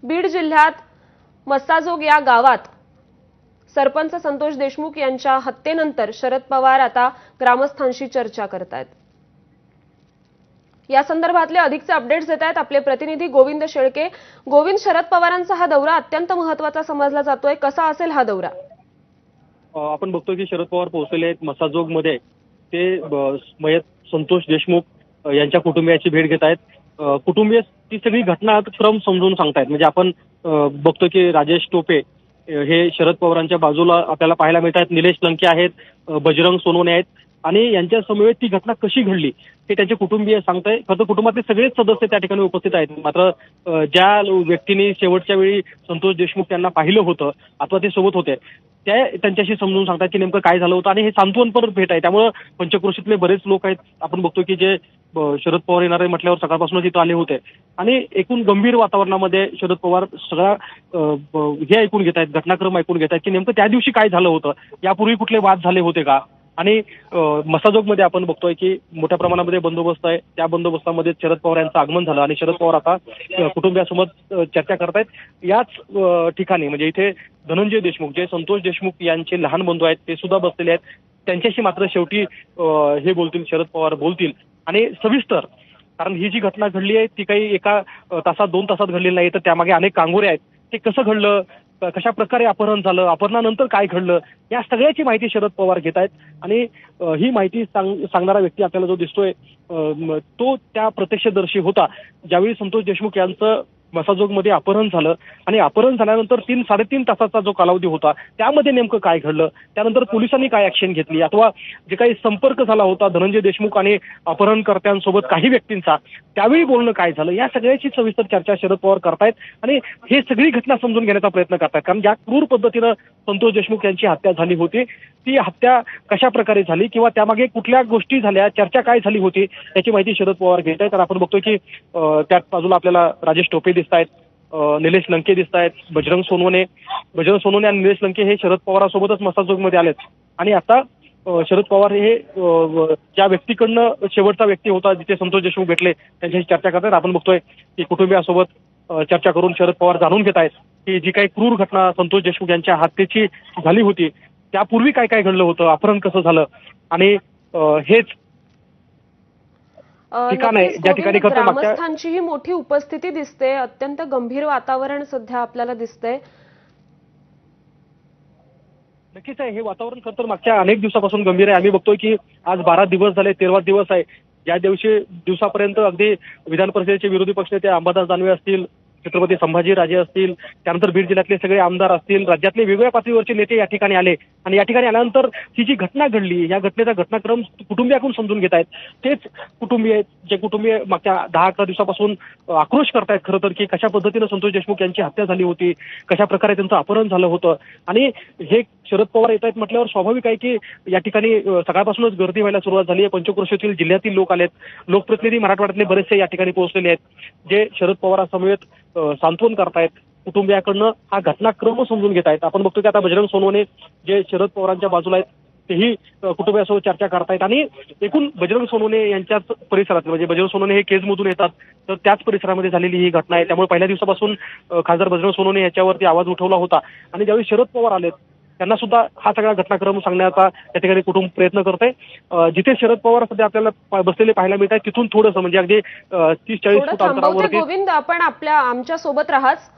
बीड जिल्ह्यात मस्साजोग या गावात सरपंच संतोष देशमुख यांच्या हत्येनंतर शरद पवार आता ग्रामस्थांशी चर्चा करतायत। या संदर्भातले अधिकचे अपडेट्स देत आहेत आपले प्रतिनिधी गोविंद शेळके। गोविंद, शरद पवारांचा हा दौरा अत्यंत महत्त्वाचा समजला जातोय, कसा असेल हा दौरा? आपण बघतो की शरद पवार पोहोचलेले आहेत मस्साजोगमध्ये। ते मयत संतोष देशमुख यांच्या कुटुंबियाची भेट घेत आहेत। कुटुंबीय ती सगळी घटनाक्रम समजून सांगतायत। म्हणजे आपण बघतो की राजेश टोपे हे शरद पवारांच्या बाजूला आपल्याला पाहायला मिळतात, निलेश लंके आहेत, बजरंग सोनवणे आहेत आणि यांच्या समवेत ती घटना कशी घडली हे त्यांचे कुटुंबीय सांगताय। खरं कुटुंबातले सगळेच सदस्य त्या ठिकाणी उपस्थित आहेत। मात्र ज्या व्यक्तीने शेवटच्या वेळी संतोष देशमुख यांना पाहिलं होतं अथवा ते सोबत होते त्या त्यांच्याशी समजून सांगतात की नेमकं काय झालं होतं आणि हे सांत्वनपर भेट आहे। त्यामुळे पंचक्रोशीतले बरेच लोक आहेत। आपण बघतो की जे शरद पवार येणारे म्हटल्यावर सकाळपासूनच इथं आले होते आणि एकूण गंभीर वातावरणामध्ये शरद पवार सगळा हे ऐकून घेत आहेत, घटनाक्रम ऐकून घेत आहेत की नेमकं त्या दिवशी काय झालं होतं, यापूर्वी कुठले वाद झाले होते का। आणि मस्साजोगमध्ये आपण बघतोय की मोठ्या प्रमाणामध्ये बंदोबस्त आहे। त्या बंदोबस्तामध्ये शरद पवार यांचं आगमन झालं आणि शरद पवार आता कुटुंबियासोबत चर्चा करतायत। याच ठिकाणी म्हणजे इथे धनंजय देशमुख जे संतोष देशमुख यांचे लहान बंधू आहेत ते सुद्धा बसलेले आहेत। त्यांच्याशी मात्र शेवटी हे बोलतील, शरद पवार बोलतील आणि सविस्तर, कारण ही जी घटना घडली आहे ती काही एका तासात 2 तासात घडलेली नाही, तर त्यामागे अनेक कांगोरे आहेत। ते कसं घडलं, कशा प्रकारे अपहरण झालं, अपहरणानंतर काय घडलं, या सगळ्याची माहिती शरद पवार घेत आहेत। आणि ही माहिती सांगणारा व्यक्ती आपल्याला जो दिसतोय तो त्या प्रत्यक्षदर्शी होता ज्यावेळी संतोष देशमुख यांचं मस्साजोगमध्ये अपहरण झालं आणि अपहरण झाल्यानंतर 3-3.5 तासाचा जो कालावधी होता त्यामध्ये नेमकं काय घडलं, त्यानंतर पोलिसांनी काय ऍक्शन घेतली अथवा जे काही संपर्क झाला होता धनंजय देशमुख आणि अपहरणकर्त्यांसोबत काही व्यक्तींचा, त्यावेळी बोलणं काय झालं, या सगळ्याची सविस्तर चर्चा शरद पवार करतायत आणि हे सगळी घटना समजून घेण्याचा प्रयत्न करतायत। कारण ज्या क्रूर पद्धतीनं संतोष देशमुख यांची हत्या झाली होती ती हत्या कशा प्रकारे झाली किंवा त्यामागे कुठल्या गोष्टी झाल्या, चर्चा काय झाली होती, याची माहिती शरद पवार घेत आहेत। तर आपण बघतोय की त्याच बाजूला आपल्याला राजेश टोपे दिसत आहेत, निलेश लंके दिसत आहेत, बजरंग सोनवणे आणि निलेश लंके हे शरद पवारांसोबतच मस्साजोगमध्ये आलेत। आणि आता शरद पवार हे ज्या व्यक्तीकडनं शेवटचा व्यक्ती होता जिथे संतोष देशमुख भेटले त्यांच्याशी चर्चा करतात। आपण बघतोय की कुटुंबियासोबत चर्चा करून शरद पवार जाणून घेत आहेत की जी काही क्रूर घटना संतोष देशमुख यांच्या हत्येची झाली होती त्यापूर्वी काय काय घडलं होतं, अपहरण कसं झालं आणि हेच ठिकाण आहे ज्या ठिकाणी ग्रामस्थांचीही मोठी उपस्थिती दिसते, अत्यंत गंभीर वातावरण सध्या आपल्याला दिसतंय। नक्कीच आहे, हे वातावरण खरं तर मागच्या अनेक दिवसापासून गंभीर आहे। आम्ही बघतोय की आज 12 दिवस झाले, 13वा दिवस आहे। ज्या दिवसापर्यंत अगदी विधान परिषदेचे विरोधी पक्षनेते अंबादास दानवे असतील, छत्रपती संभाजीराजे असतील, त्यानंतर बीड जिल्ह्यातले सगळे आमदार असतील, राज्यातले वेगवेगळ्या पातळीवरचे नेते या ठिकाणी आले आणि या ठिकाणी आल्यानंतर ही जी घटना घडली या घटनेचा घटनाक्रम कुटुंबियाकडून समजून घेत आहेत। तेच कुटुंबीय आहेत जे कुटुंबीय मागच्या 10-11 दिवसापासून आक्रोश करतायत खरं तर की कशा पद्धतीनं संतोष देशमुख यांची हत्या झाली होती, कशा प्रकारे त्यांचं अपहरण झालं होतं। आणि हे शरद पवार येत आहेत म्हटल्यावर स्वाभाविक आहे की या ठिकाणी सकाळपासूनच गर्दी व्हायला सुरुवात झाली आहे। पंचक्रोशीतील जिल्ह्यातील लोक आलेत, लोकप्रतिनिधी मराठवाड्यातले बरेचसे या ठिकाणी पोहोचलेले आहेत जे शरद पवारांसमवेत सांत्वन करतायत, कुटुंबियाकडनं हा घटनाक्रम समजून घेत आहेत। आपण बघतो की आता बजरंग सोनवणे जे शरद पवारांच्या बाजूला आहेत तेही कुटुंबियासोबत चर्चा करतायत आणि एकूण बजरंग सोनवणे यांच्याच परिसरात, म्हणजे बजरंग सोनवणे हे केजमधून येतात तर त्याच परिसरामध्ये झालेली ही घटना आहे। त्यामुळे पहिल्या दिवसापासून खासदार बजरंग सोनवणे याच्यावरती आवाज उठवला होता आणि ज्यावेळी शरद पवार आलेत त्यांना सुद्धा हा सगळा घटनाक्रम सांगण्याचा या ठिकाणी कुटुंब प्रयत्न करतंय। जिथे शरद पवार सध्या आपल्याला बसलेले पाहायला मिळत आहेत तिथून थोडंसं म्हणजे अगदी 30-40 फूट अंतरावरती। गोविंद, आपण आमच्या सोबत राहाच।